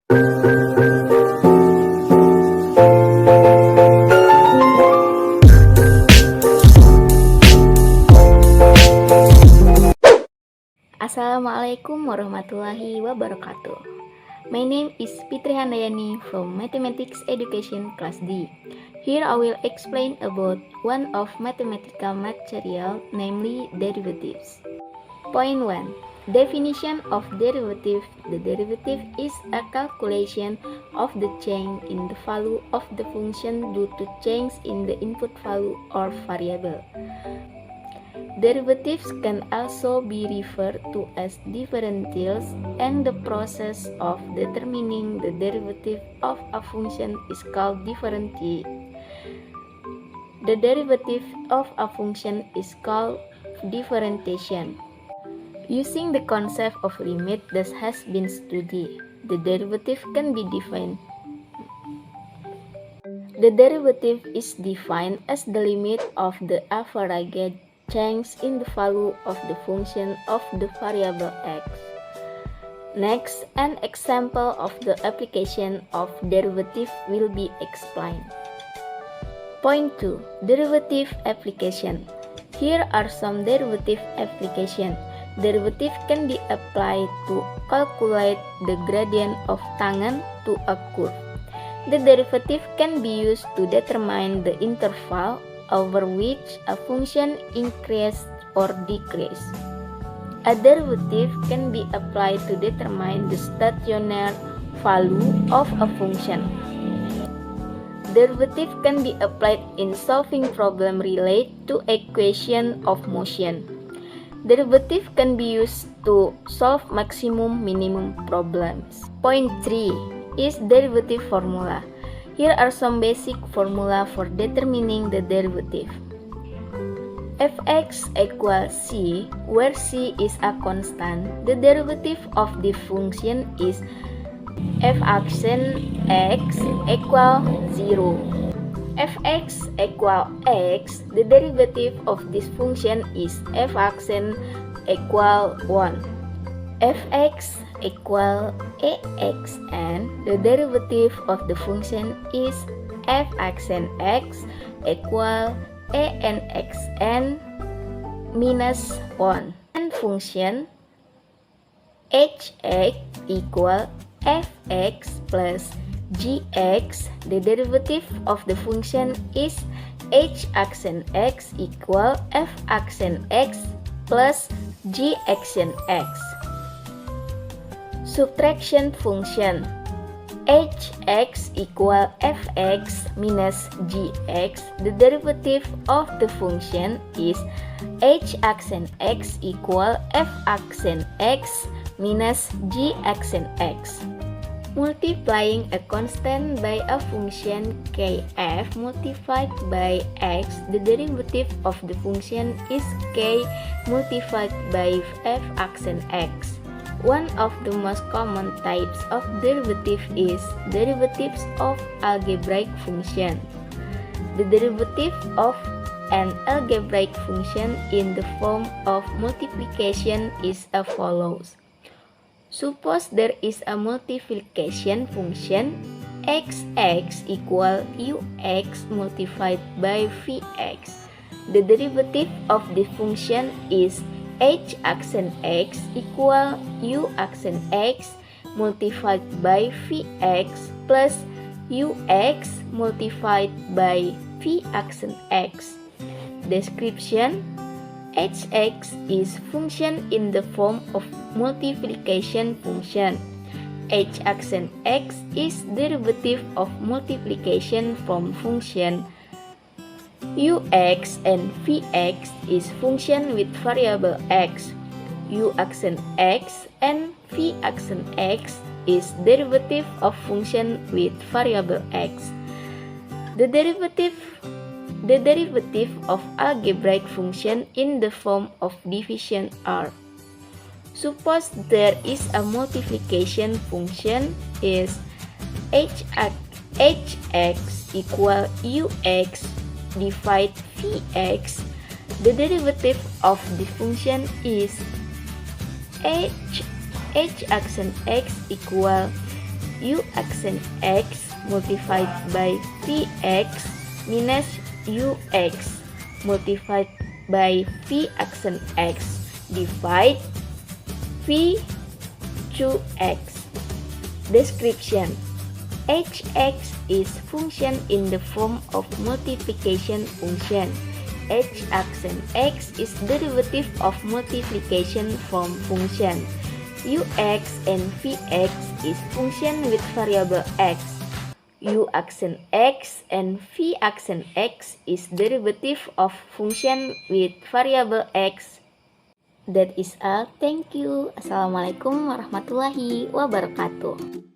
Assalamualaikum warahmatullahi wabarakatuh. My name is Fitri Handayani from Mathematics Education Class D. Here I will explain about one of mathematical material, namely derivatives. Point 1. Definition of derivative. The derivative is a calculation of the change in the value of the function due to change in the input value or variable. Derivatives can also be referred to as differentials, and the process of determining the derivative of a function is called differentiate. The derivative of a function is called differentiation. Using the concept of limit that has been studied, the derivative can be defined. The derivative is defined as the limit of the average change in the value of the function of the variable x. Next, an example of the application of derivative will be explained. Point 2. Derivative application. Here are some derivative applications. Derivative can be applied to calculate the gradient of tangent to a curve. The derivative can be used to determine the interval over which a function increases or decreases. A derivative can be applied to determine the stationary value of a function. Derivative can be applied in solving problems related to equation of motion. Derivative can be used to solve maximum-minimum problems. Point 3 is derivative formula. Here are some basic formula for determining the derivative. Fx equals c, where c is a constant. The derivative of the function is f accent x equal 0. Fx equal x, the derivative of this function is f accent equal 1. Fx equal ax, and the derivative of the function is f accent x equal anxn minus 1. And function hx equal fx plus gx, the derivative of the function is h accent x equal f accent x plus g accent x. Subtraction function hx equal fx minus gx, the derivative of the function is h accent x equal f accent x minus g accent x. Multiplying a constant by a function kf multiplied by x, the derivative of the function is k multiplied by f accent x. One of the most common types of derivative is derivatives of algebraic function. The derivative of an algebraic function in the form of multiplication is as follows. Suppose there is a multiplication function xx equal ux multiplied by vx. The derivative of the function is h accent x equal u accent x multiplied by vx plus ux multiplied by v accent x. Description: hx is function in the form of multiplication function. H accent x is derivative of multiplication from function. Ux and vx is function with variable x. U accent x and v accent x is derivative of function with variable x. The derivative of algebraic function in the form of division are: suppose there is a multiplication function is hx equal ux divide vx. The derivative of the function is h accent x equal u accent x multiplied by vx minus ux multiplied by v accent x divide v to x. Description: hx is function in the form of multiplication function. H accent x is derivative of multiplication from function. Ux and vx is function with variable x. U accent x and v accent x is derivative of function with variable x. That is all. Thank you. Assalamualaikum warahmatullahi wabarakatuh.